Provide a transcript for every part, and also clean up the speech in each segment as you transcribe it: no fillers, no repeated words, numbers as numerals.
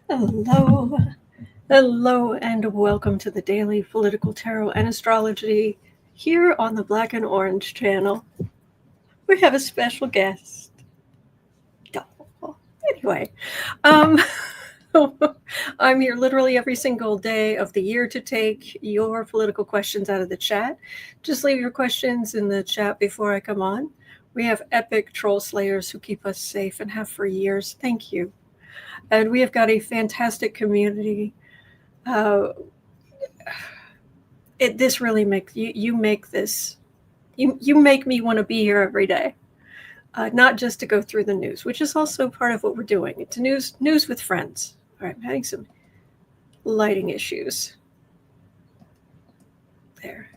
Hello, hello, and welcome to the Daily Political Tarot and Astrology here on the Black and Orange channel. We have a special guest. Anyway, I'm here literally every single day of the year to take your political questions out of the chat. Just leave your questions in the chat before I come on. We have epic troll slayers who keep us safe and have for years. Thank you. And we have got a fantastic community. This really makes you make this. You make me want to be here every day, not just to go through the news, which is also part of what we're doing. It's news with friends. All right, I'm having some lighting issues. There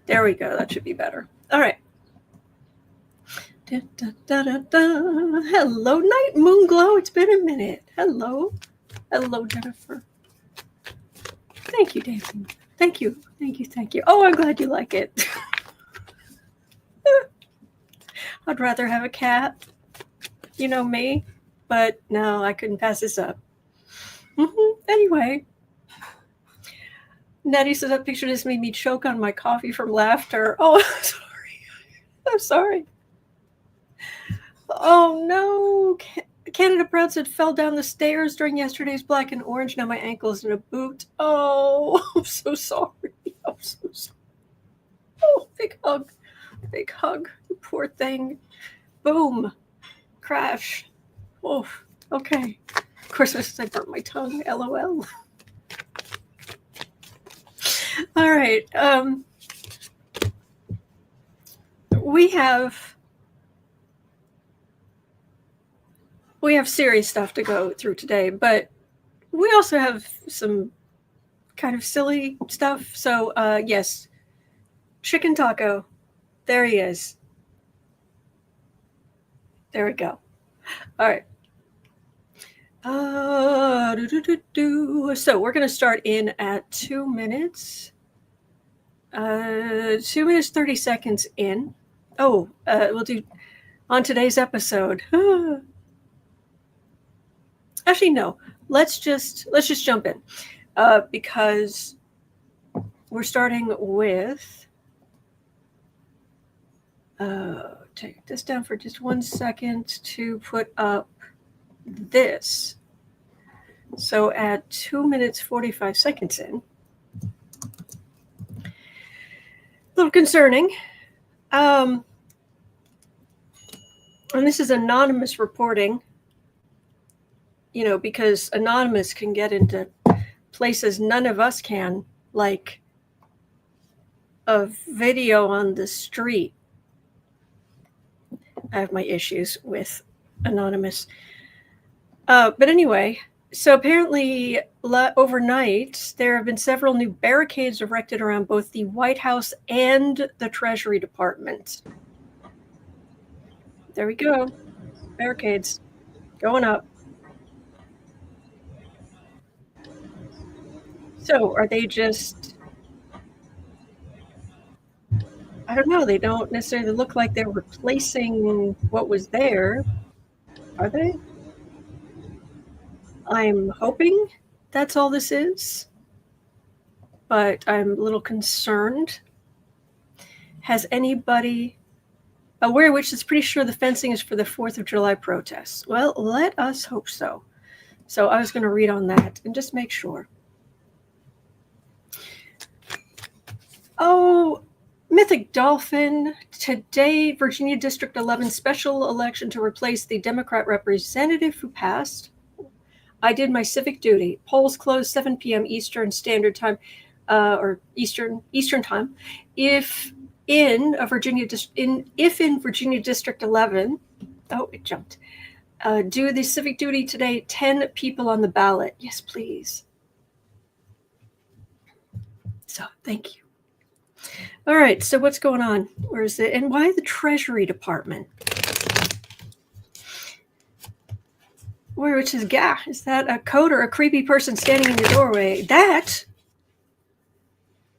we go. That should be better. All right. Hello, Night Moon Glow. It's been a minute. Hello, Jennifer. Thank you, David. Thank you. Oh, I'm glad you like it. I'd rather have a cat. You know me, but no, I couldn't pass this up. Anyway, Nettie says that picture just made me choke on my coffee from laughter. Oh, I'm sorry. Oh no, Canada Proud said fell down the stairs during yesterday's Black and Orange. Now my ankle's in a boot. Oh, I'm so sorry. Oh, big hug, you poor thing. Boom, crash. Oh, okay. Of course, I burnt my tongue. LOL. All right. We have serious stuff to go through today, but we also have some kind of silly stuff. So, yes, Chicken Taco. There he is. There we go. All right. So we're going to start in at 2 minutes. 2 minutes, 30 seconds in. Oh, we'll do on today's episode. Actually, no. Let's just jump in, because we're starting with. Take this down for just 1 second to put up this. So at 2 minutes 45 seconds in, a little concerning. And this is anonymous reporting. You know, because anonymous can get into places none of us can, like a video on the street. I have my issues with anonymous. But anyway, so apparently overnight, there have been several new barricades erected around both the White House and the Treasury Department. There we go. Barricades going up. So are they just, I don't know, they don't necessarily look like they're replacing what was there, are they? I'm hoping that's all this is, but I'm a little concerned. Has anybody aware, which is pretty sure the fencing is for the 4th of July protests? Well, let us hope so. So I was going to read on that and just make sure. Oh, Mythic Dolphin. Today, Virginia District 11 special election to replace the Democrat representative who passed. I did my civic duty. Polls closed 7 p.m. Eastern Standard Time, or Eastern Time. If in Virginia District 11, oh, it jumped. Do the civic duty today. 10 people on the ballot. Yes, please. So, thank you. All right, so what's going on? Where is it? And why the Treasury Department? Which is is that a code or a creepy person standing in your doorway? That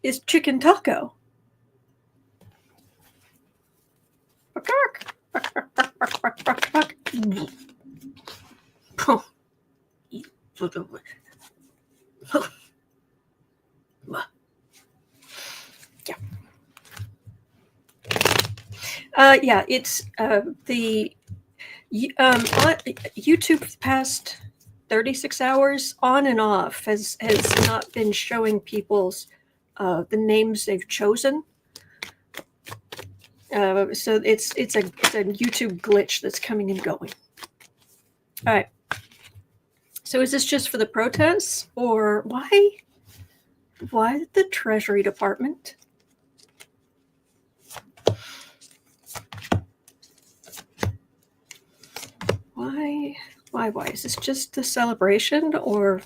is Chicken Taco. Yeah, it's the YouTube for the past 36 hours on and off has not been showing people's the names they've chosen. So it's a YouTube glitch that's coming and going. All right. So is this just for the protests, or why the Treasury Department? Why is this just a celebration, or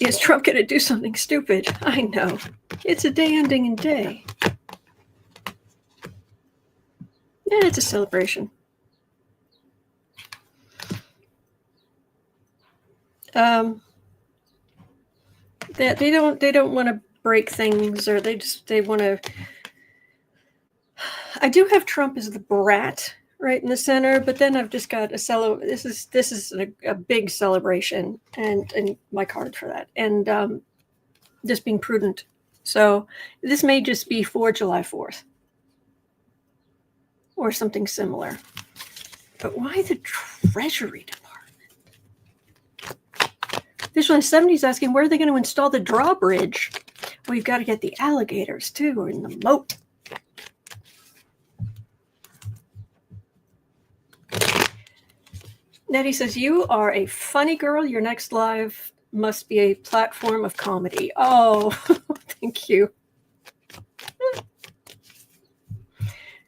is Trump going to do something stupid? I know. It's a day ending in day. Yeah, it's a celebration. They don't want to break things, or they want to. I do have Trump as the brat right in the center, but then I've just got this is a big celebration, and my card for that, and just being prudent. So this may just be for July 4th or something similar. But why the Treasury Department? Visual 70's asking, where are they going to install the drawbridge? Well, you've got to get the alligators too, or in the moat. Nettie says, you are a funny girl. Your next live must be a platform of comedy. Oh, thank you.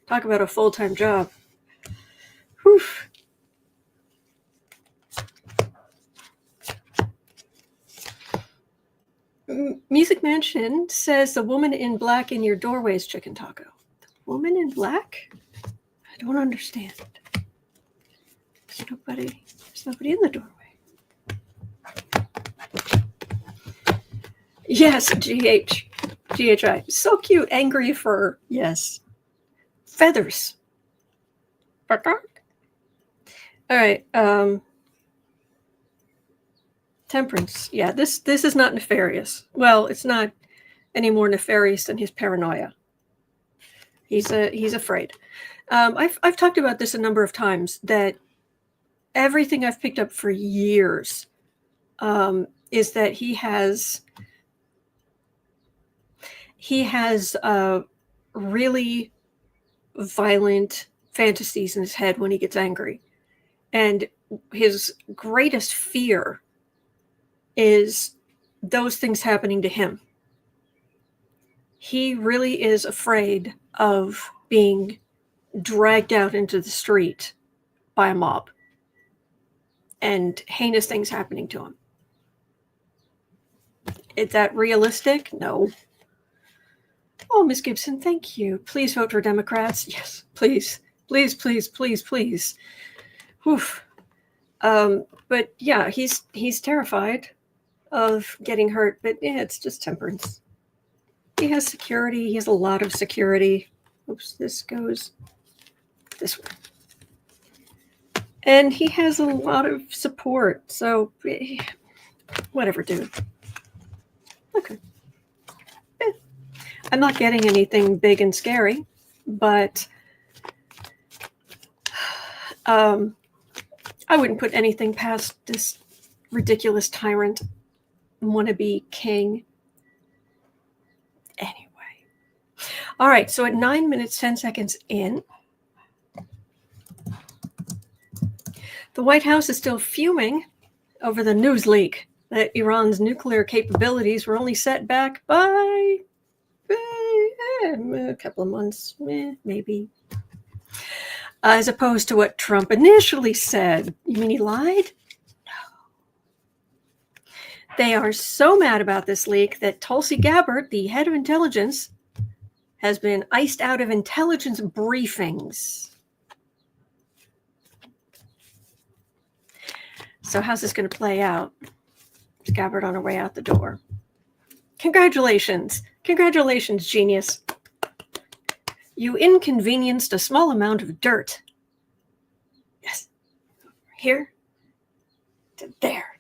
Talk about a full-time job. Whew. Music Mansion says, the woman in black in your doorway is Chicken Taco. The woman in black? I don't understand. There's nobody in the doorway. Yes, GHI. So cute. Angry fur. Yes. Feathers. All right. Temperance. Yeah, this is not nefarious. Well, it's not any more nefarious than his paranoia. He's afraid. I've talked about this a number of times, that everything I've picked up for years is that he has really violent fantasies in his head when he gets angry. And his greatest fear is those things happening to him. He really is afraid of being dragged out into the street by a mob and heinous things happening to him. Is that realistic? No. Oh, Miss Gibson, thank you. Please vote for Democrats. Yes, please. Please, please, please, please. Whew. But yeah, he's terrified of getting hurt, but yeah, it's just temperance. He has security. He has a lot of security. Oops, this goes this way. And he has a lot of support. So whatever, dude. Okay. Yeah. I'm not getting anything big and scary, but I wouldn't put anything past this ridiculous tyrant wannabe king. Anyway. All right, so at 9 minutes, 10 seconds in, the White House is still fuming over the news leak that Iran's nuclear capabilities were only set back by a couple of months, maybe. As opposed to what Trump initially said. You mean he lied? No. They are so mad about this leak that Tulsi Gabbard, the head of intelligence, has been iced out of intelligence briefings. So how's this going to play out? Is Gabbard on her way out the door? Congratulations. Congratulations, genius. You inconvenienced a small amount of dirt. Yes. Here. There.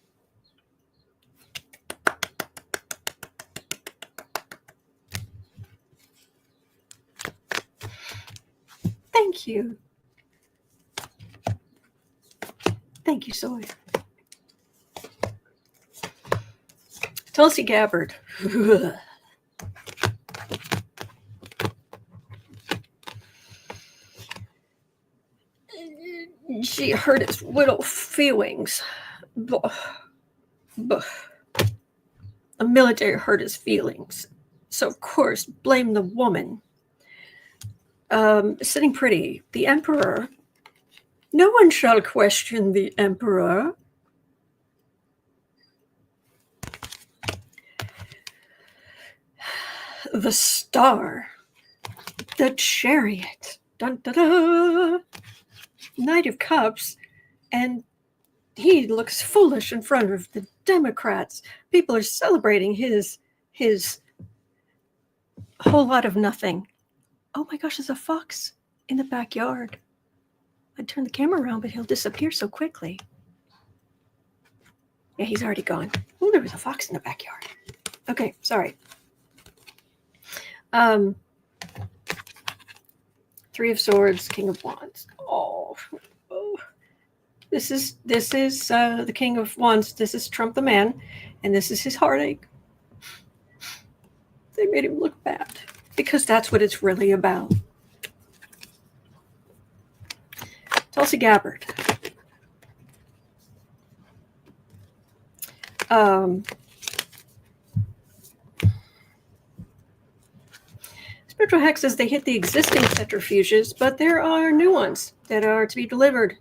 Thank you. Thank you, Sawyer. Tulsi Gabbard. She hurt his little feelings. The military hurt his feelings. So, of course, blame the woman. Sitting pretty. The emperor. No one shall question the emperor. The star. The chariot. Dun, da, da. Knight of Cups. And he looks foolish in front of the Democrats. People are celebrating his whole lot of nothing. Oh my gosh, there's a fox in the backyard. I'd turn the camera around, but he'll disappear so quickly. Yeah, he's already gone. Oh, there was a fox in the backyard. Okay, sorry. Three of Swords, King of Wands. Oh. This is the King of Wands. This is Trump the man, and this is his heartache. They made him look bad because that's what it's really about. Tulsi Gabbard. Spiritual Hex says they hit the existing centrifuges, but there are new ones that are to be delivered.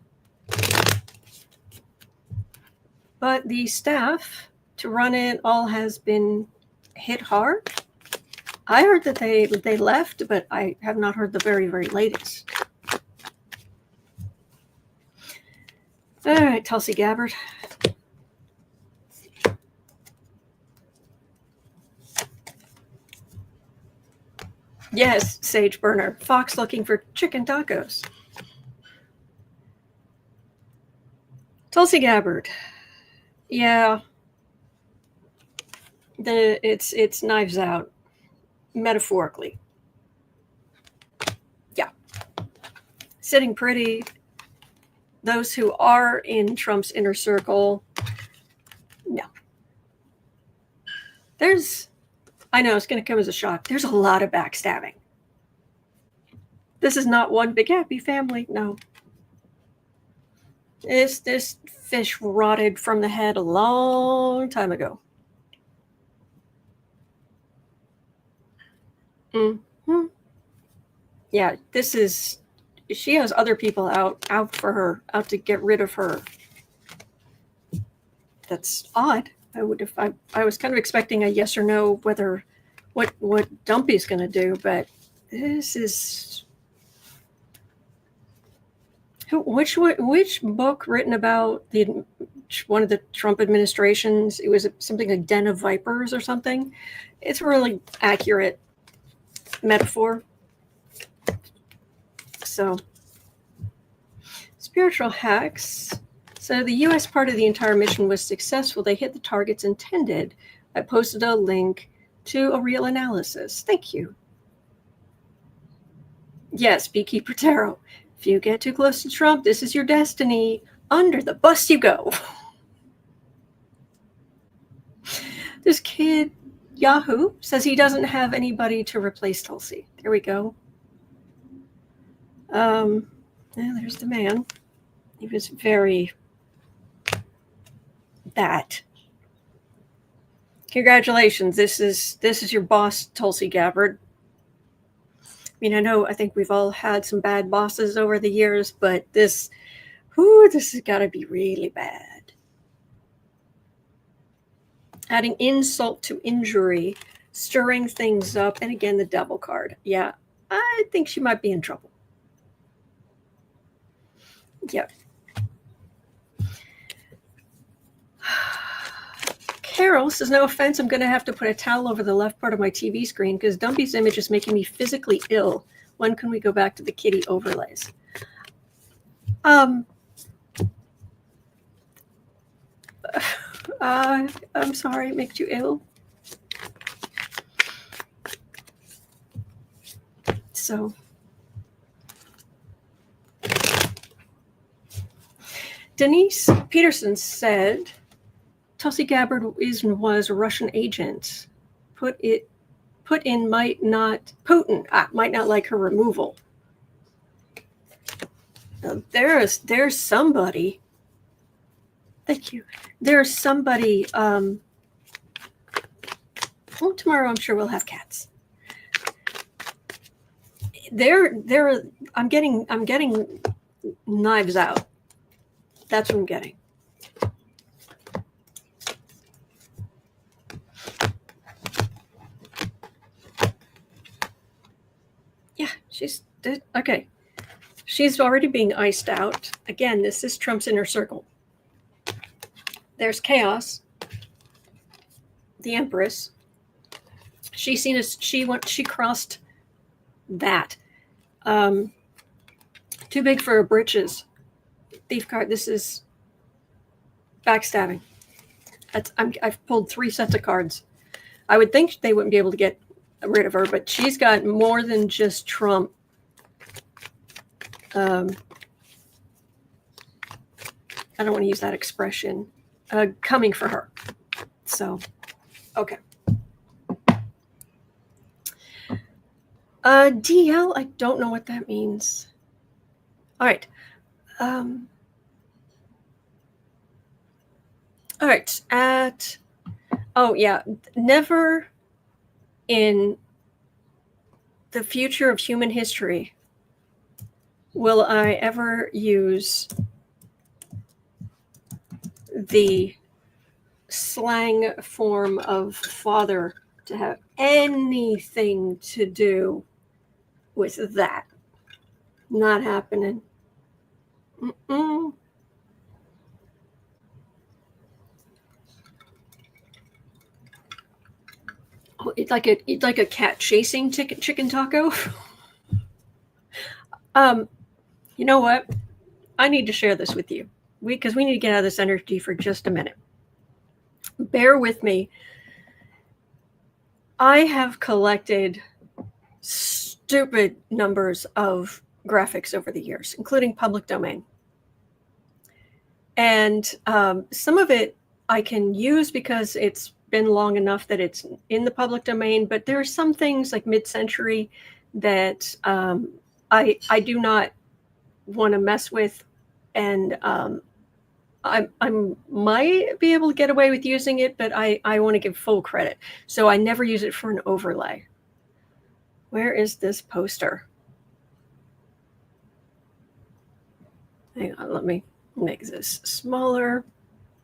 But the staff to run it all has been hit hard. I heard that they left, but I have not heard the very, very latest. All right, Tulsi Gabbard. Yes, Sage Burner. Fox looking for chicken tacos. Tulsi Gabbard. Yeah. It's knives out, metaphorically. Yeah. Sitting pretty. Those who are in Trump's inner circle, no. I know it's going to come as a shock. There's a lot of backstabbing. This is not one big happy family. No. This fish rotted from the head a long time ago. Mm-hmm. Yeah, she has other people out for her, out to get rid of her. That's odd. I was kind of expecting a yes or no whether what Dumpy's going to do, but this is which book written about one of the Trump administrations? It was something like Den of Vipers or something. It's a really accurate metaphor. So, spiritual hacks. So the U.S. part of the entire mission was successful. They hit the targets intended. I posted a link to a real analysis. Thank you. Yes, Beekeeper Tarot. If you get too close to Trump, this is your destiny. Under the bus you go. This kid, Yahoo, says he doesn't have anybody to replace Tulsi. There we go. There's the man. He was very that. Congratulations. This is your boss, Tulsi Gabbard. I mean, I think we've all had some bad bosses over the years, but this has got to be really bad. Adding insult to injury, stirring things up, and again, the devil card. Yeah, I think she might be in trouble. Yep. Carol says, no offense, I'm going to have to put a towel over the left part of my TV screen because Dumpy's image is making me physically ill. When can we go back to the kitty overlays? I'm sorry it makes you ill. So, Denise Peterson said Tulsi Gabbard was a Russian agent. Putin might not like her removal. Now, there's somebody. Thank you. There's somebody. Well, tomorrow I'm sure we'll have cats. I'm getting knives out. That's what I'm getting. Yeah, okay. She's already being iced out. Again, this is Trump's inner circle. There's chaos. The Empress. She crossed that. Too big for her britches. Thief card. This is backstabbing. I've pulled 3 sets of cards. I would think they wouldn't be able to get rid of her, but she's got more than just Trump. I don't want to use that expression. Coming for her. So, okay. DL, I don't know what that means. All right. All right. Never in the future of human history will I ever use the slang form of father to have anything to do with that. Not happening. Mm-mm. Oh, it's like a cat chasing chicken taco. You know what? I need to share this with you because we need to get out of this energy for just a minute. Bear with me. I have collected stupid numbers of graphics over the years, including public domain. And some of it I can use because it's been long enough that it's in the public domain, but there are some things like mid-century that I do not want to mess with, and I might be able to get away with using it, but I want to give full credit. So I never use it for an overlay. Where is this poster? Hang on, let me make this smaller.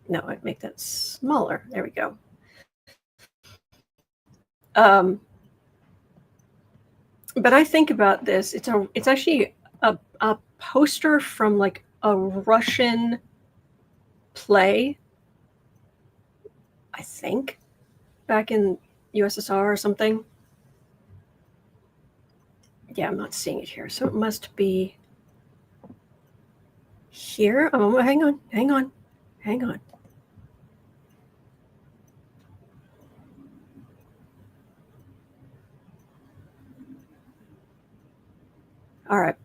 No, I'd make that smaller. There we go. But I think about this. It's actually a poster from like a Russian play, I think, back in USSR or something. Yeah, I'm not seeing it here, so it must be here. Oh, hang on. All right.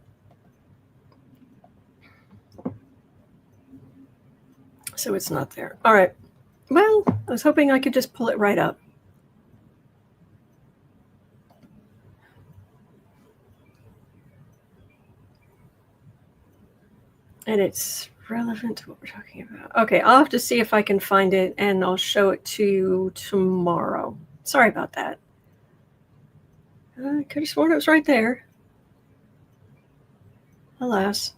So it's not there. All right. Well, I was hoping I could just pull it right up. And it's relevant to what we're talking about. Okay, I'll have to see if I can find it, and I'll show it to you tomorrow. Sorry about that. I could have sworn it was right there. Alas.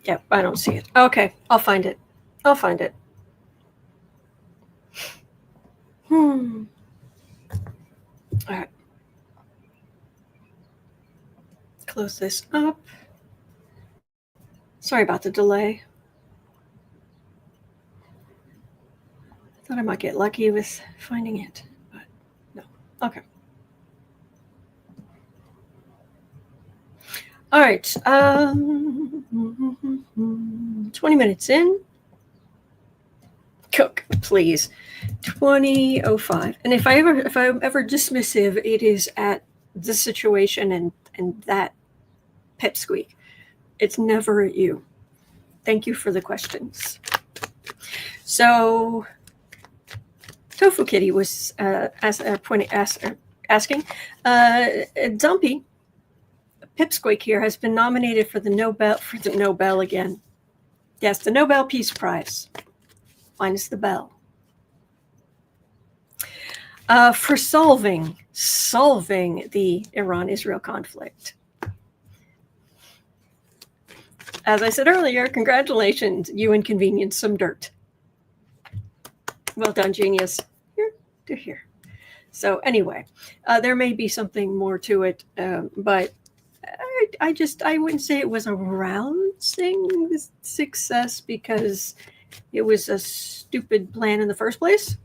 Yep, I don't see it. Okay, I'll find it. All right. Close this up. Sorry about the delay. I thought I might get lucky with finding it, but no. Okay. All right. 12 20 minutes in. Cook, please. 20:05. And if I'm ever dismissive, it is at the situation and that pipsqueak. It's never at you. Thank you for the questions. So, Tofu Kitty was asking, Dumpy, Pipsqueak here, has been nominated for the Nobel again. Yes, the Nobel Peace Prize. Minus the bell. For solving the Iran-Israel conflict. As I said earlier, congratulations, you inconvenienced some dirt. Well done, genius. Here to here. So anyway, there may be something more to it, but I wouldn't say it was a rousing success because it was a stupid plan in the first place.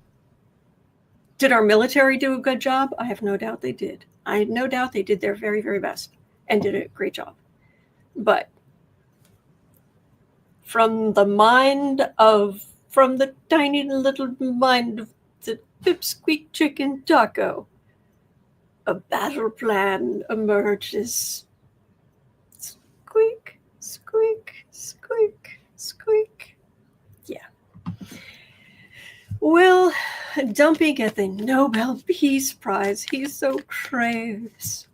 Did our military do a good job? I have no doubt they did. I have no doubt they did their very, very best and did a great job. But from the tiny little mind of the pipsqueak chicken taco, a battle plan emerges. Squeak, squeak, squeak, squeak. Yeah. Will Dumpy get the Nobel Peace Prize? He so craves.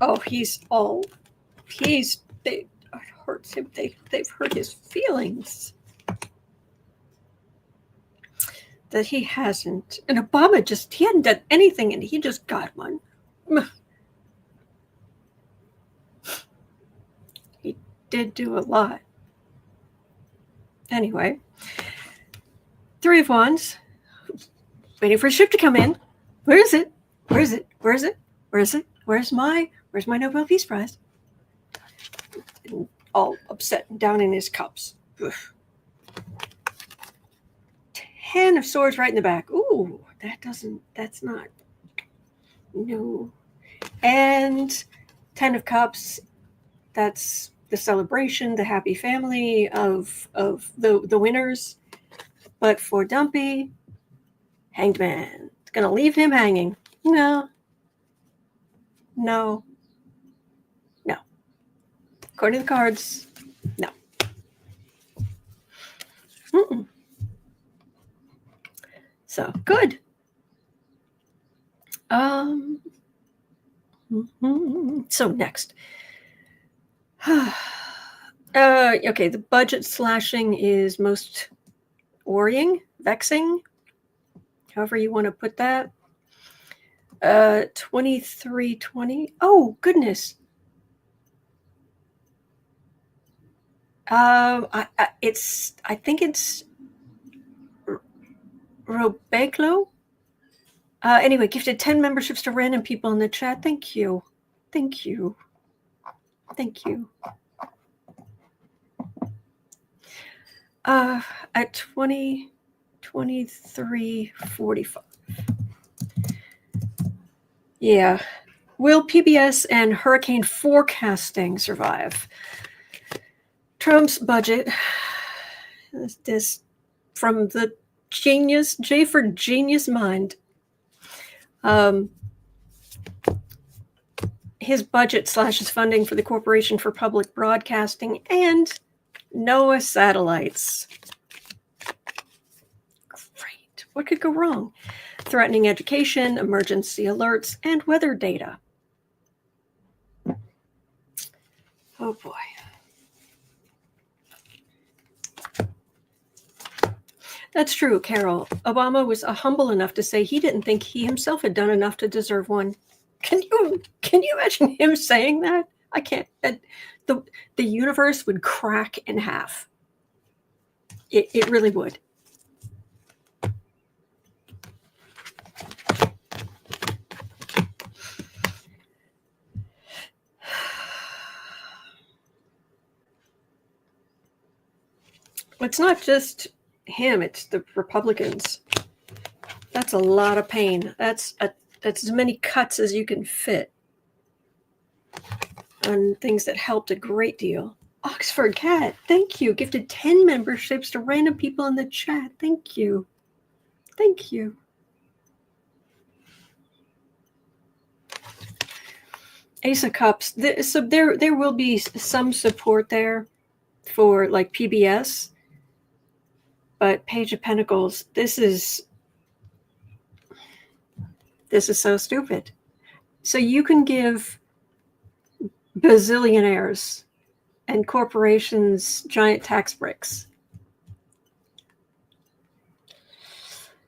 Oh, it hurts him. They've hurt his feelings. That he hasn't. And Obama he hadn't done anything and he just got one. He did do a lot. Anyway, Three of Wands. Waiting for a ship to come in. Where is it? Where is it? Where is it? Where is it? Where's my Nobel Peace Prize? And all upset and down in his cups. Oof. 10 of Swords right in the back. Ooh, that's not. No. And 10 of Cups. That's the celebration, the happy family of the winners. But for Dumpy, Hanged Man. It's going to leave him hanging. No. According to the cards, no. Mm-mm. So, good. So next. Okay, the budget slashing is most worrying, vexing, however you want to put that. 2320. Oh, goodness. I think it's Robeclo. Anyway, gifted 10 memberships to random people in the chat. Thank you. At 23:45. Yeah. Will PBS and hurricane forecasting survive? Trump's budget, this from the genius, J for genius mind. His budget slashes funding for the Corporation for Public Broadcasting and NOAA satellites. Great. What could go wrong? Threatening education, emergency alerts, and weather data. Oh boy. That's true, Carol. Obama was humble enough to say he didn't think he himself had done enough to deserve one. Can you imagine him saying that? I can't. The universe would crack in half. It really would. It's not just him, it's the Republicans. That's a lot of pain. That's as many cuts as you can fit on things that helped a great deal. Oxford Cat, thank you. Gifted 10 memberships to random people in the chat. Thank you. Thank you. Ace of Cups. So there will be some support there for like PBS, but Page of Pentacles, this is so stupid. So you can give bazillionaires and corporations giant tax breaks.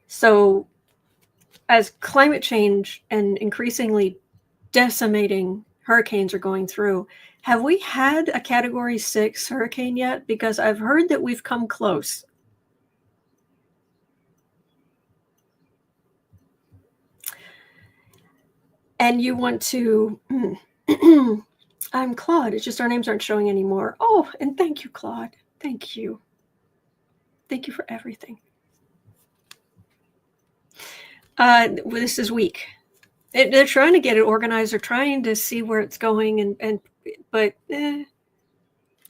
So as climate change and increasingly decimating hurricanes are going through, have we had a Category 6 hurricane yet? Because I've heard that we've come close. And you want to... I'm Claude. It's just our names aren't showing anymore. Oh, and thank you, Claude. Thank you. Thank you for everything. This is weak. They're trying to get it organized. They're trying to see where it's going, but it's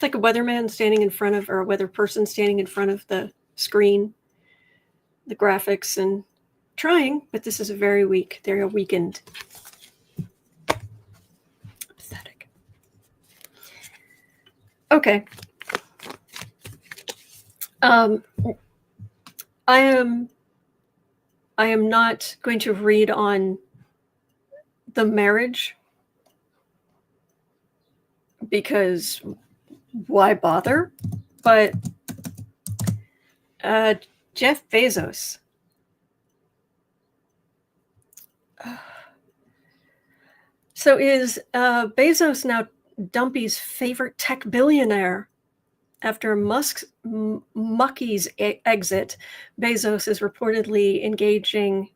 like a weatherman standing in front of, or a weather person standing in front of the screen, the graphics, and trying. But this is a very weak. They're weakened. Pathetic. Okay. I am not going to read on the marriage, because why bother? But Jeff Bezos. So is Bezos now Dumpy's favorite tech billionaire? After Musk's Mucky's exit, Bezos is reportedly engaging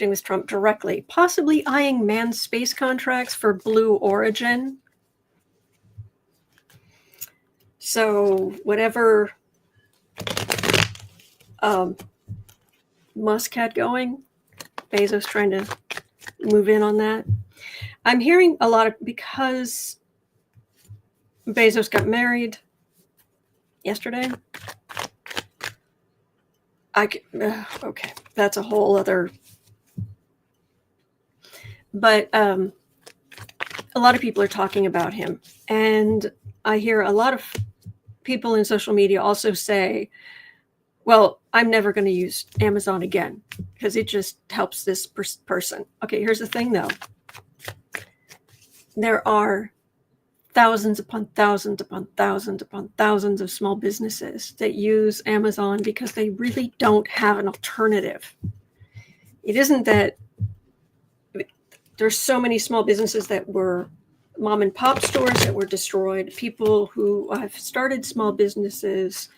with Trump directly, possibly eyeing manned space contracts for Blue Origin. So whatever Musk had going, Bezos trying to move in on that. I'm hearing a lot of, because Bezos got married yesterday. Okay, that's a whole other. But a lot of people are talking about him, and I hear a lot of people in social media also say, "Well, I'm never going to use Amazon again because it just helps this person." Okay, here's the thing, though. There are thousands upon thousands upon thousands upon thousands of small businesses that use Amazon because they really don't have an alternative. It isn't that there's so many small businesses that were mom and pop stores that were destroyed, people who have started small businesses.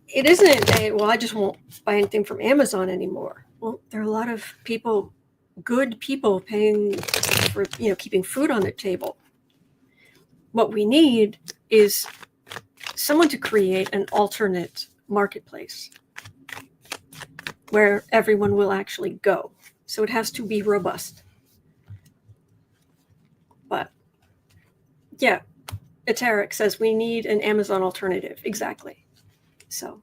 It isn't I just won't buy anything from Amazon anymore. Well, there are a lot of people, good people, paying for, keeping food on their table. What we need is someone to create an alternate marketplace where everyone will actually go. So it has to be robust. But yeah, Eteric says we need an Amazon alternative. Exactly. So.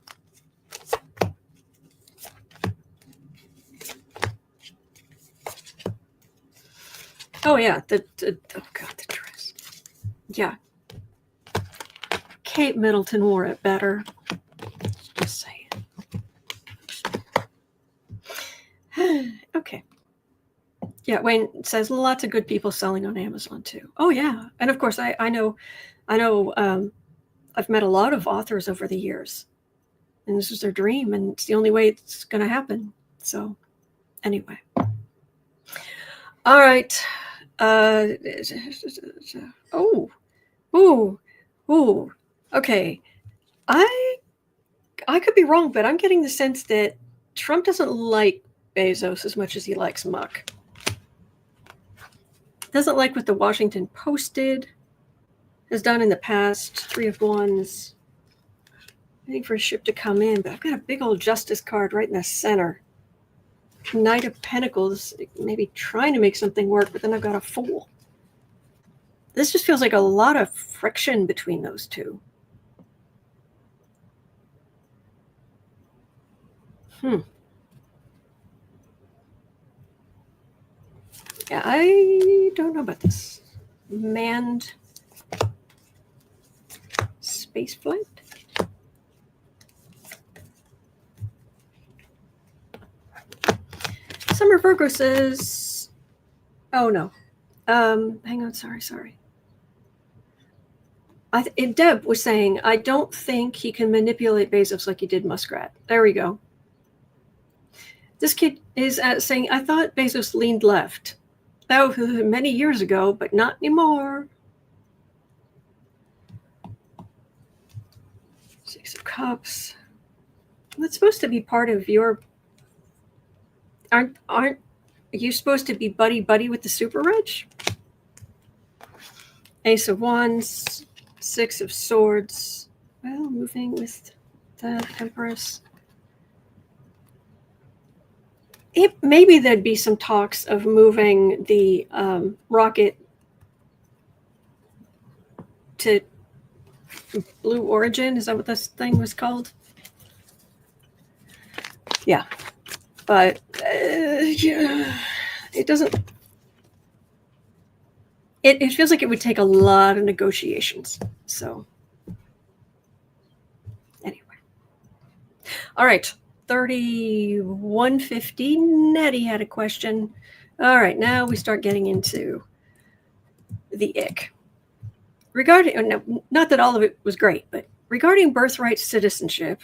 Oh yeah, the dress. Yeah. Kate Middleton wore it better. Just saying. Okay. Yeah, Wayne says lots of good people selling on Amazon too. Oh yeah, and of course I know. I've met a lot of authors over the years, and this is their dream, and it's the only way it's going to happen. So, anyway. All right. Okay. I could be wrong, but I'm getting the sense that Trump doesn't like Bezos as much as he likes Muck. Doesn't like what the Washington Post has done in the past. 3 of Wands. Waiting for a ship to come in, but I've got a big old justice card right in the center. Knight of Pentacles, maybe trying to make something work, but then I've got a Fool. This just feels like a lot of friction between those two. Yeah, I don't know about this. Manned spaceflight? Summer Virgo says, oh no. Hang on, sorry. Deb was saying, I don't think he can manipulate Bezos like he did Muskrat. There we go. This kid is saying, I thought Bezos leaned left. That was many years ago, but not anymore. Six of Cups. That's supposed to be part of your... Aren't you supposed to be buddy with the super rich? Ace of Wands, Six of Swords. Well, moving with the Empress. Maybe there'd be some talks of moving the rocket to Blue Origin. Is that what this thing was called? Yeah. But yeah, it doesn't. It feels like it would take a lot of negotiations. So anyway, all right. 3150. Nettie had a question. All right, now we start getting into the ick. Regarding, not that all of it was great, but regarding birthright citizenship.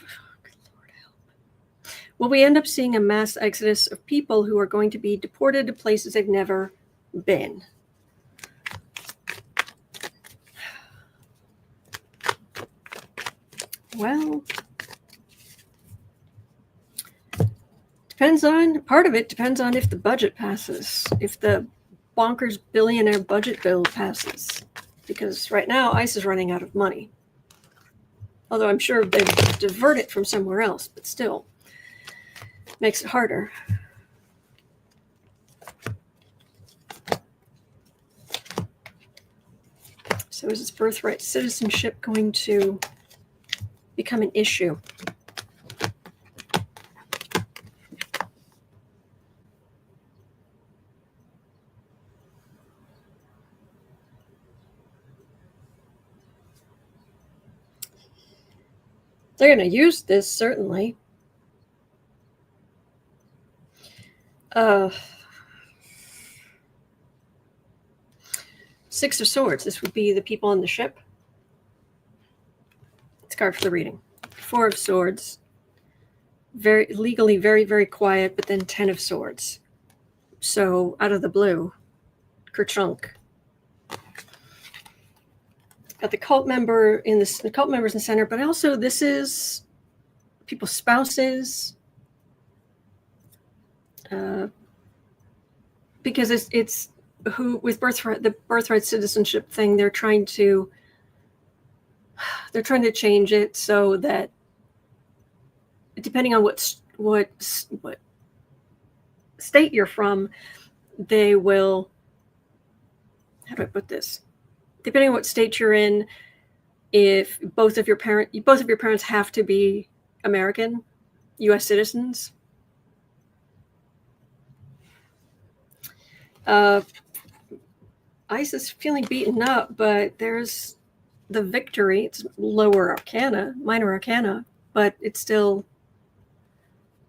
Will we end up seeing a mass exodus of people who are going to be deported to places they've never been? Well, part of it depends on if the budget passes, if the bonkers billionaire budget bill passes, because right now ICE is running out of money. Although I'm sure they'd divert it from somewhere else, but still. Makes it harder. So is this birthright citizenship going to become an issue? They're going to use this, certainly. Six of Swords. This would be the people on the ship. It's a card for the reading. Four of Swords. Very legally, very, very quiet, but then 10 of Swords. So out of the blue, kerchunk. Got the cult members in the center, but also this is people's spouses. Because it's who with the birthright citizenship thing, they're trying to change it so that depending on what state you're from, they will, how do I put this? Depending on what state you're in, if both of your parents have to be American, U.S. citizens. ICE is feeling beaten up, but there's the victory. It's minor arcana, but it still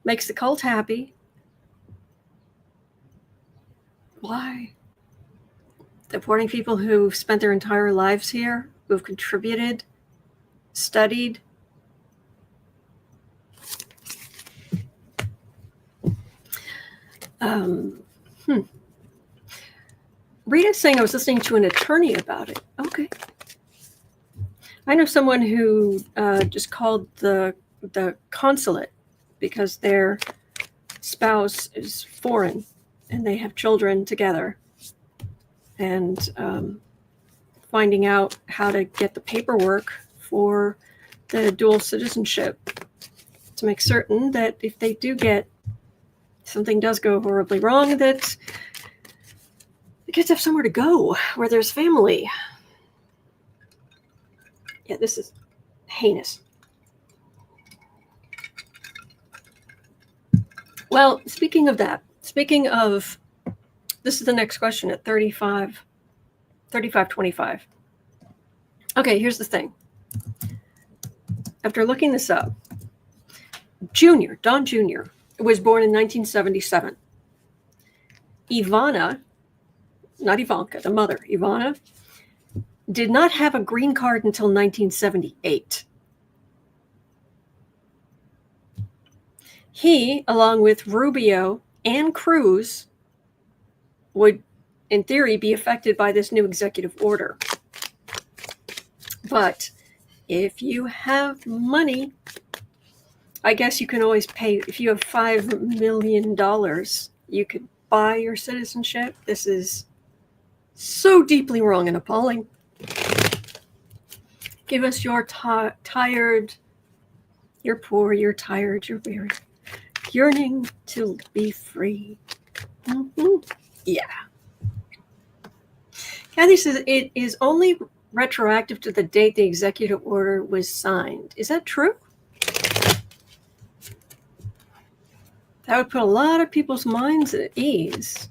makes the cult happy. Why? Deporting people who've spent their entire lives here, who've contributed, studied. Rita's saying I was listening to an attorney about it. Okay. I know someone who just called the consulate because their spouse is foreign and they have children together. And finding out how to get the paperwork for the dual citizenship to make certain that if they do get, something does go horribly wrong, that the kids have somewhere to go where there's family. Yeah, this is heinous. Well, speaking of, this is the next question at 3525. Okay, here's the thing. After looking this up, Don Jr. was born in 1977. Ivana, not Ivanka, the mother, Ivana, did not have a green card until 1978. He, along with Rubio and Cruz, would, in theory, be affected by this new executive order. But if you have money, I guess you can always pay. If you have $5 million, you could buy your citizenship. This is so deeply wrong and appalling. Give us your tired, you're poor, you're tired, you're weary, yearning to be free. Yeah. Kathy says it is only retroactive to the date the executive order was signed. Is that true? That would put a lot of people's minds at ease.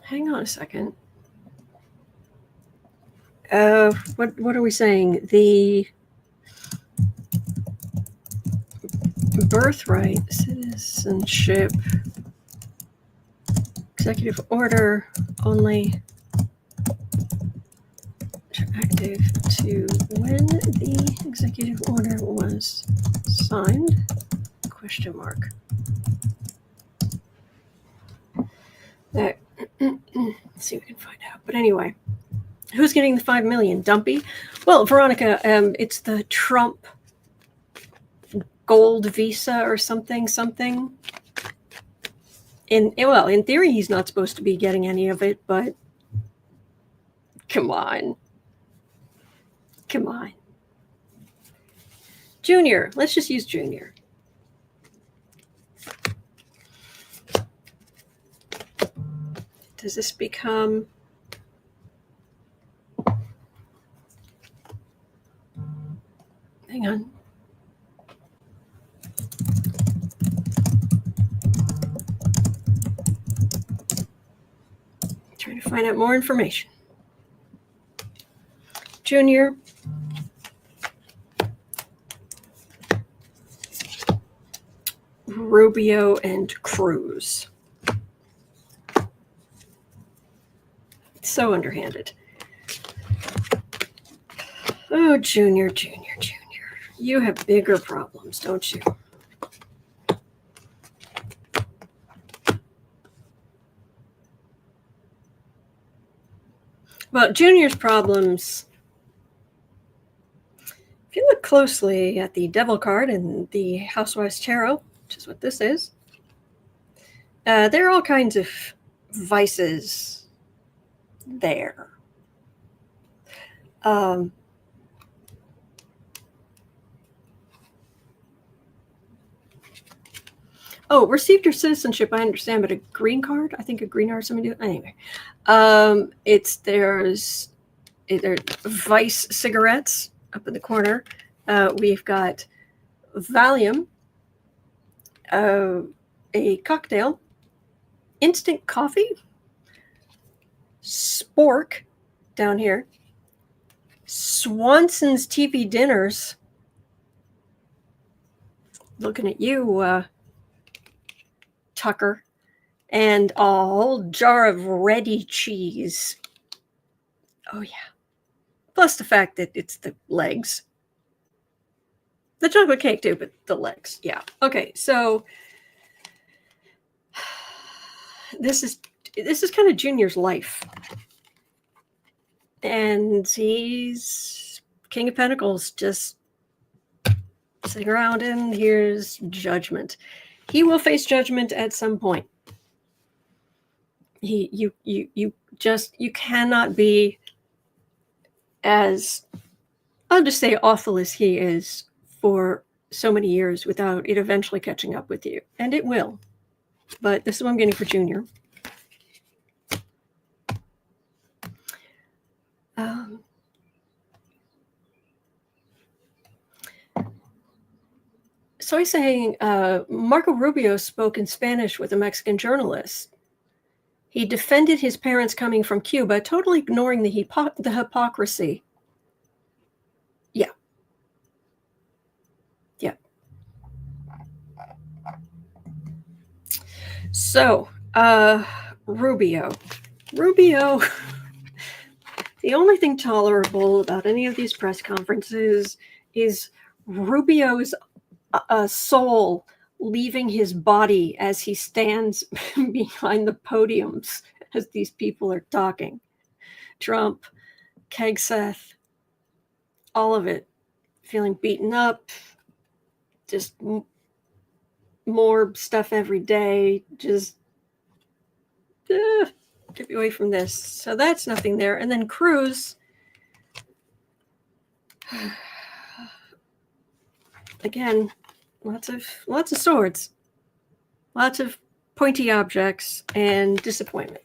Hang on a second. What are we saying? The Birthright citizenship executive order only retroactive to when the executive order was signed? Question mark. That, let's see if we can find out. But anyway, who's getting the $5 million? Dumpy? Well, Veronica, it's the Trump gold visa or something. In theory, he's not supposed to be getting any of it, but come on. Junior, let's just use Junior. Does this become... Hang on. Trying to find out more information. Junior. Rubio and Cruz. So underhanded. Oh, Junior. You have bigger problems, don't you? Well, Junior's problems, if you look closely at the Devil card in the Housewife's Tarot, which is what this is, there are all kinds of vices there. Received your citizenship, I understand, but a green card? I think a green card somebody do. Anyway, there's Vice cigarettes up in the corner. We've got Valium, a cocktail, instant coffee, Spork down here, Swanson's TV dinners. Looking at you, Tucker, and a whole jar of ready cheese. Oh, yeah. Plus the fact that it's the legs. The chocolate cake, too, but the legs. Yeah. Okay, so this is kind of Junior's life. And he's King of Pentacles, just sitting around, and here's judgment. He will face judgment at some point. You cannot be as, I'll just say, awful as he is for so many years without it eventually catching up with you. And it will. But this is what I'm getting for Junior. So he's saying Marco Rubio spoke in Spanish with a Mexican journalist. He defended his parents coming from Cuba, totally ignoring the hypocrisy. Yeah. Yeah. So, Rubio. The only thing tolerable about any of these press conferences is Rubio's soul leaving his body as he stands behind the podiums as these people are talking. Trump, Hegseth, all of it, feeling beaten up, just more stuff every day, just get me away from this. So that's nothing there. And then Cruz, again, lots of swords, lots of pointy objects, and disappointment.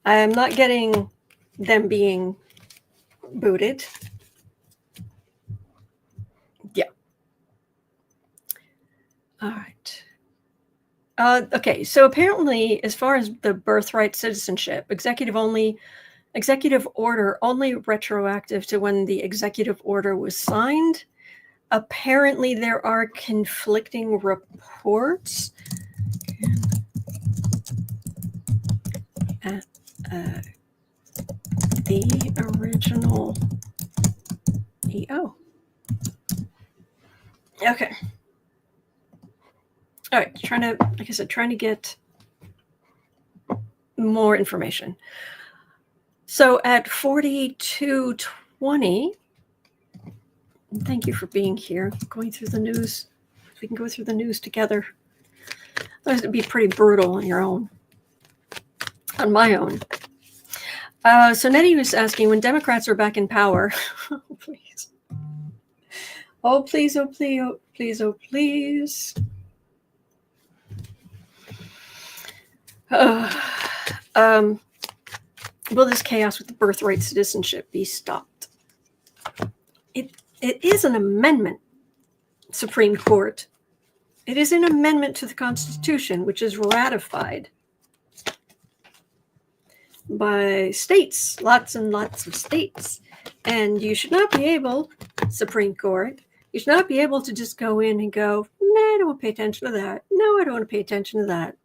I'm not getting them being booted. Yeah. All right. Okay, so apparently, as far as the birthright citizenship, executive order only retroactive to when the executive order was signed. Apparently, there are conflicting reports. At the original EO. Okay. All right, like I said, trying to get more information. So at 4220, thank you for being here, going through the news. We can go through the news together. Otherwise, it'd be pretty brutal on your own. On my own. So Nettie was asking, when Democrats are back in power, oh, please. Oh, please, oh, please, oh, please, oh, please. Will this chaos with the birthright citizenship be stopped? It is an amendment, Supreme Court. It is an amendment to the Constitution, which is ratified by states, lots and lots of states. And you should not be able, Supreme Court, you should not be able to just go in and go, no, I don't want to pay attention to that. No, I don't want to pay attention to that.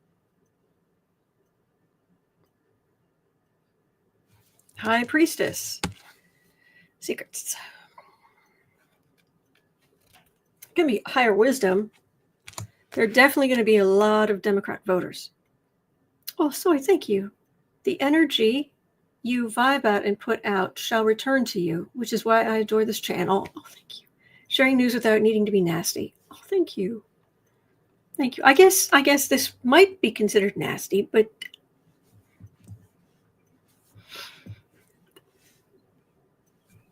High Priestess. Secrets. Going to be higher wisdom. There are definitely going to be a lot of Democrat voters. Oh, Soy, thank you. The energy you vibe out and put out shall return to you, which is why I adore this channel. Oh, thank you. Sharing news without needing to be nasty. Oh, thank you. Thank you. I guess this might be considered nasty, but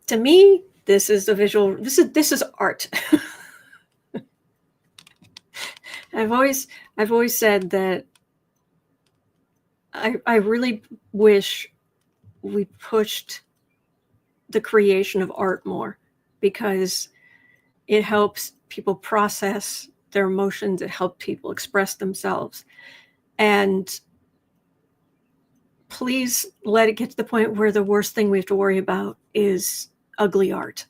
to me, this is a visual. This is art. I've always said that I really wish we pushed the creation of art more, because it helps people process their emotions. It helps people express themselves. And please let it get to the point where the worst thing we have to worry about is ugly art.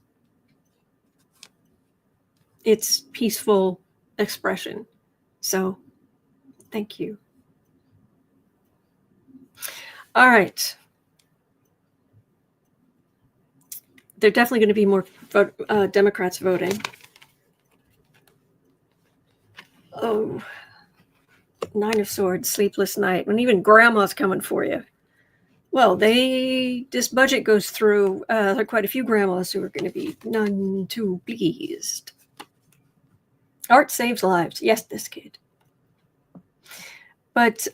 It's peaceful expression. So, thank you. All right. There are definitely going to be more Democrats voting. Oh, Nine of Swords, sleepless night, when even grandma's coming for you. Well, this budget goes through, there are quite a few grandmas who are going to be none too pleased. Art saves lives. Yes, this kid. But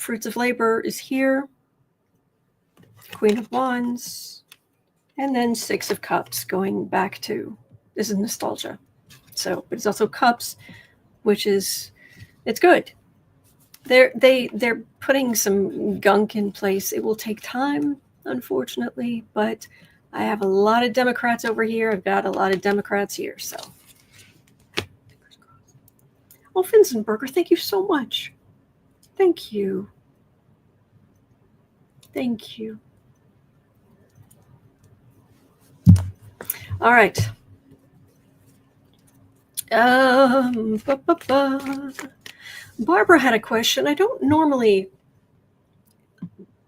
Fruits of Labor is here. Queen of Wands. And then Six of Cups, going back to, this is nostalgia. So, but it's also Cups, which is, it's good. They're putting some gunk in place. It will take time, unfortunately, but I have a lot of Democrats over here. I've got a lot of Democrats here, so. Oh, Finzenberger, thank you so much. Thank you. Thank you. All right. Barbara had a question. I don't normally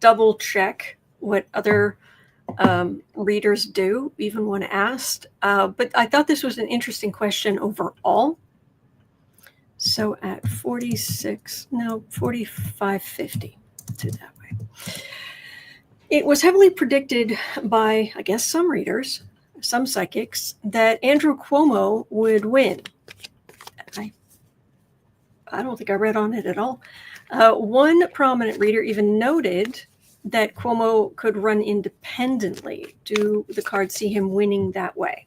double check what other readers do, even when asked, but I thought this was an interesting question overall. So at 4550, let's do it that way. It was heavily predicted by, I guess, some readers, some psychics, that Andrew Cuomo would win. I don't think I read on it at all. One prominent reader even noted that Cuomo could run independently. Do the cards see him winning that way?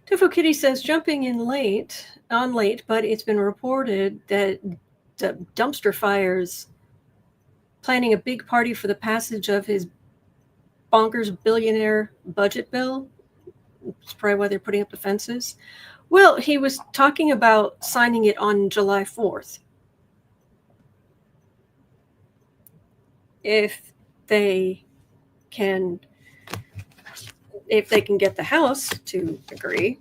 Tifo Kitty says, jumping in late, but it's been reported that the dumpster fires planning a big party for the passage of his bonkers billionaire budget bill. That's probably why they're putting up the fences. Well, he was talking about signing it on July 4th. If they can get the House to agree.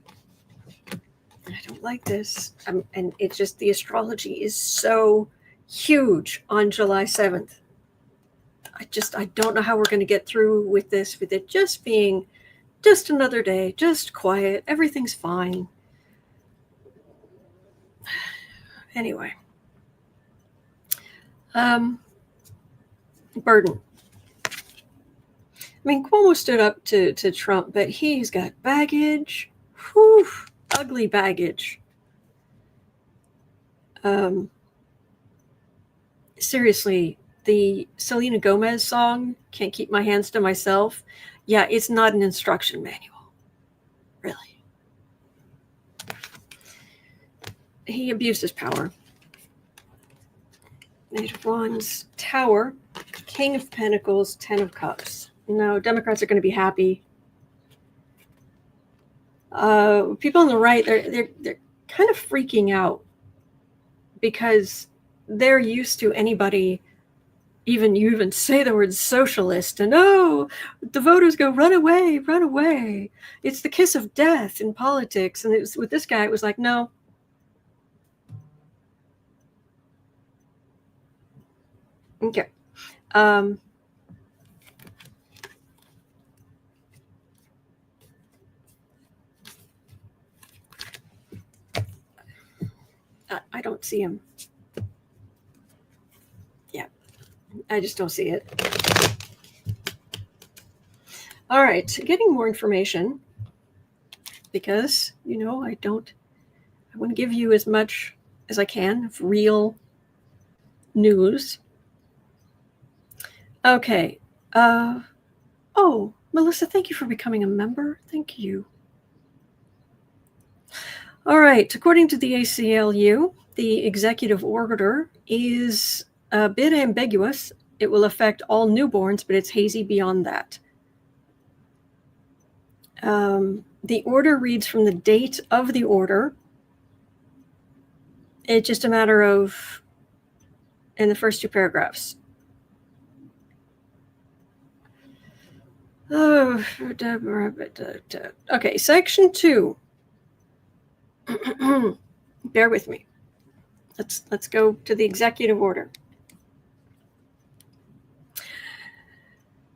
I don't like this. And it's just, the astrology is so huge on July 7th. I don't know how we're going to get through with this, with it just being just another day, just quiet. Everything's fine. Anyway. Burden. I mean, Cuomo stood up to Trump, but he's got baggage. Whew, ugly baggage. Seriously, the Selena Gomez song, Can't Keep My Hands to Myself, yeah, it's not an instruction manual. Really. He abused his power. Knight of Wands, Tower, King of Pentacles, Ten of Cups. No, Democrats are going to be happy. People on the right, they're kind of freaking out because they're used to anybody, you even say the word socialist, and the voters go, run away, run away. It's the kiss of death in politics. And it was, with this guy, it was like, no. Okay. I don't see him. Yeah, I just don't see it. All right, getting more information because, I want to give you as much as I can of real news. Okay. Oh, Melissa, thank you for becoming a member. Thank you. All right. According to the ACLU, the executive order is a bit ambiguous. It will affect all newborns, but it's hazy beyond that. The order reads from the date of the order. It's just a matter of, in the first two paragraphs. Oh, okay, section 2. Bear with me. Let's go to the executive order.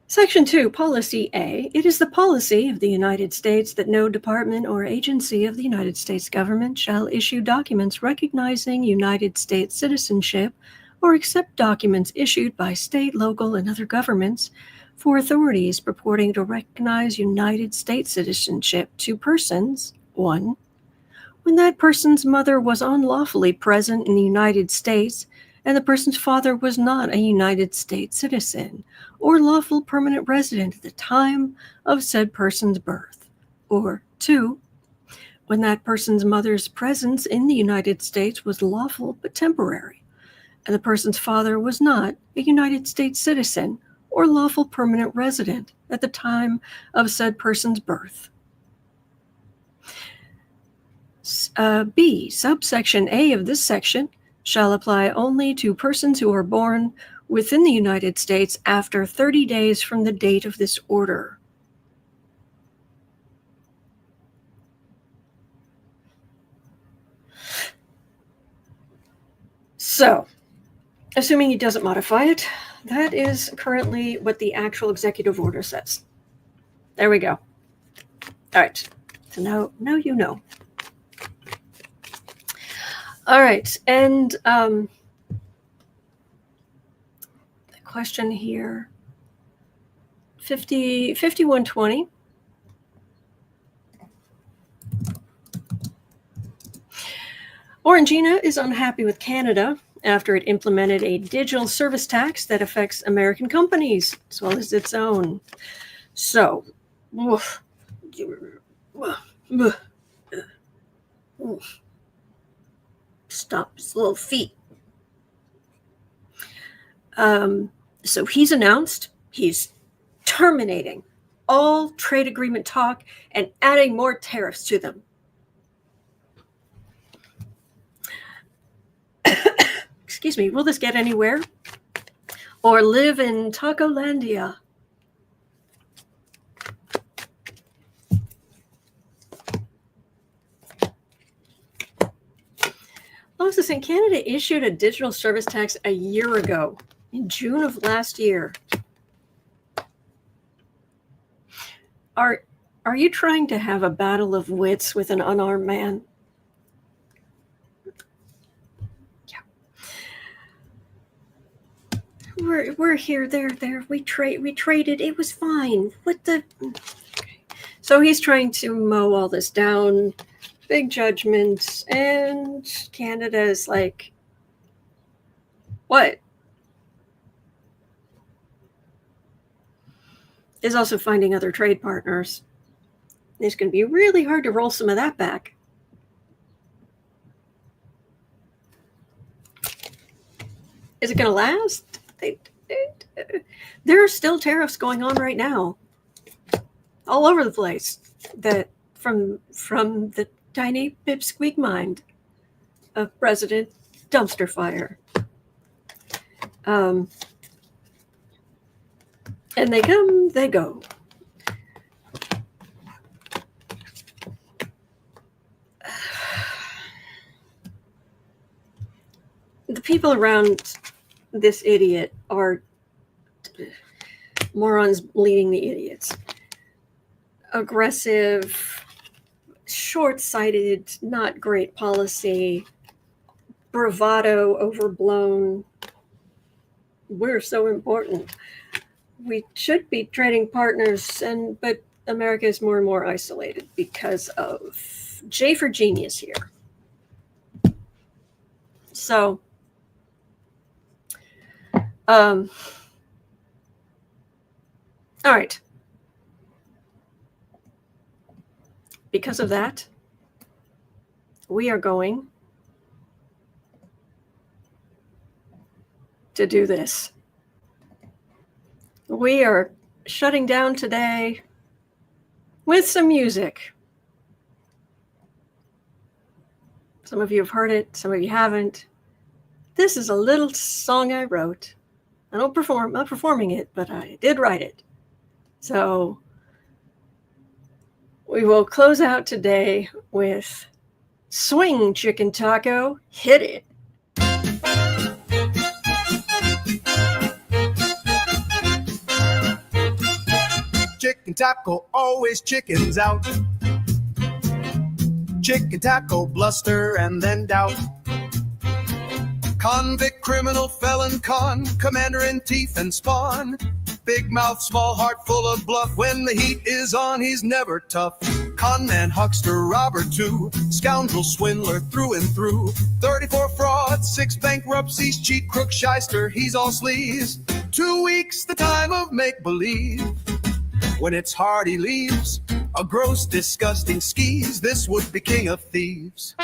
Section 2, Policy A. It is the policy of the United States that no department or agency of the United States government shall issue documents recognizing United States citizenship or accept documents issued by state, local, and other governments for authorities purporting to recognize United States citizenship to persons, 1, when that person's mother was unlawfully present in the United States and the person's father was not a United States citizen or lawful permanent resident at the time of said person's birth, or 2, when that person's mother's presence in the United States was lawful but temporary, and the person's father was not a United States citizen or lawful permanent resident at the time of said person's birth. B. Subsection A of this section shall apply only to persons who are born within the United States after 30 days from the date of this order. So, assuming he doesn't modify it, that is currently what the actual executive order says. There we go. All right. So now you know. All right. And the question here, 5120. Orangina is unhappy with Canada after it implemented a digital service tax that affects American companies as well as its own. So, stop his little feet. So he's announced he's terminating all trade agreement talk and adding more tariffs to them. Excuse me, will this get anywhere? Or live in Tacolandia? Moses in Canada issued a digital service tax a year ago, in June of last year. Are you trying to have a battle of wits with an unarmed man? We're here, there. We traded. It was fine. What the? Okay. So he's trying to mow all this down. Big judgments, and Canada is like, what? Is also finding other trade partners. It's going to be really hard to roll some of that back. Is it going to last? There are still tariffs going on right now, all over the place. That from the tiny pipsqueak mind of President Dumpster Fire, and they come, they go. The people around this idiot are morons leading the idiots. Aggressive, short-sighted, not great policy, bravado, overblown. We're so important. We should be trading partners, but America is more and more isolated because of J for Genius here. So, all right. Because of that, we are going to do this. We are shutting down today with some music. Some of you have heard it, some of you haven't. This is a little song I wrote. I'm not performing it, but I did write it. So we will close out today with Swing Chicken Taco, Hit It. Chicken taco, always chickens out. Chicken taco, bluster and then doubt. Convict criminal, felon, con, commander-in-chief and spawn. Big mouth, small heart, full of bluff. When the heat is on, he's never tough. Con man, huckster, robber too. Scoundrel, swindler through and through. 34 frauds, 6 bankruptcies, cheat, crook, shyster, he's all sleaze. 2 weeks, the time of make-believe. When it's hard, he leaves. A gross, disgusting skis. This would be king of thieves.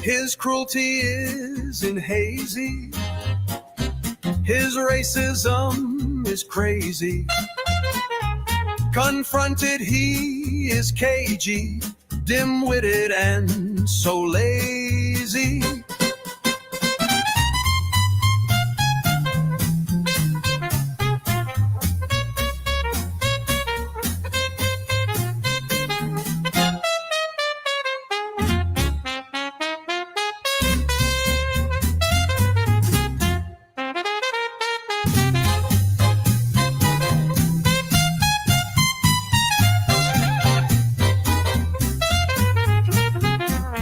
His cruelty isn't hazy. His racism is crazy. Confronted, he is cagey, dim-witted and so lazy.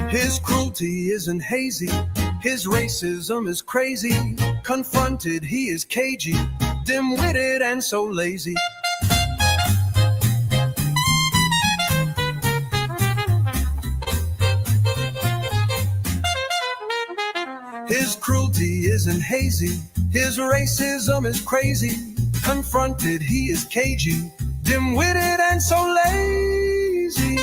His cruelty isn't hazy, his racism is crazy. Confronted, he is cagey, dim-witted and so lazy. His cruelty isn't hazy, his racism is crazy. Confronted, he is cagey, dim-witted and so lazy.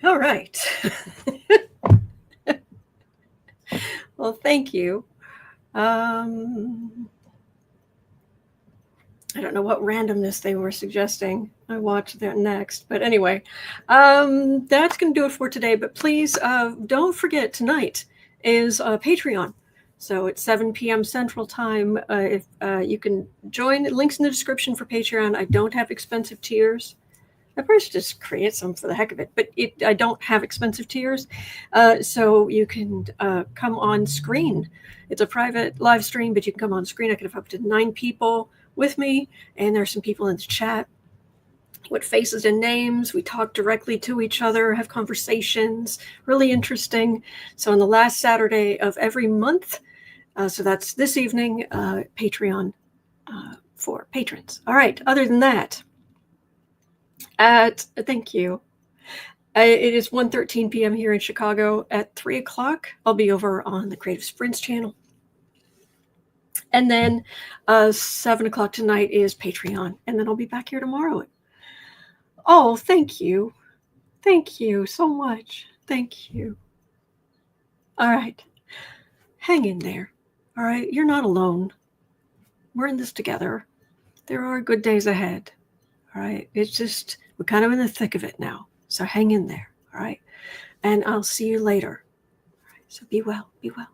All right. Well, thank you. I don't know what randomness they were suggesting. I watched that next. But anyway, that's going to do it for today. But please don't forget, tonight is Patreon. So it's 7 p.m. Central Time. If you can join, links in the description for Patreon. I don't have expensive tiers. I probably should just create some for the heck of it, but I don't have expensive tiers. So you can come on screen. It's a private live stream, but you can come on screen. I could have up to 9 people with me, and there's some people in the chat with faces and names. We talk directly to each other, have conversations, really interesting. So on the last Saturday of every month, so that's this evening, Patreon for patrons. All right, other than that, thank you. It is 1:13 p.m. here in Chicago. At 3 o'clock, I'll be over on the Creative Sprints channel. And then 7 o'clock tonight is Patreon. And then I'll be back here tomorrow. Oh, thank you. Thank you so much. Thank you. All right. Hang in there. All right. You're not alone. We're in this together. There are good days ahead. All right. It's just, we're kind of in the thick of it now. So hang in there. All right. And I'll see you later. All right. So be well. Be well.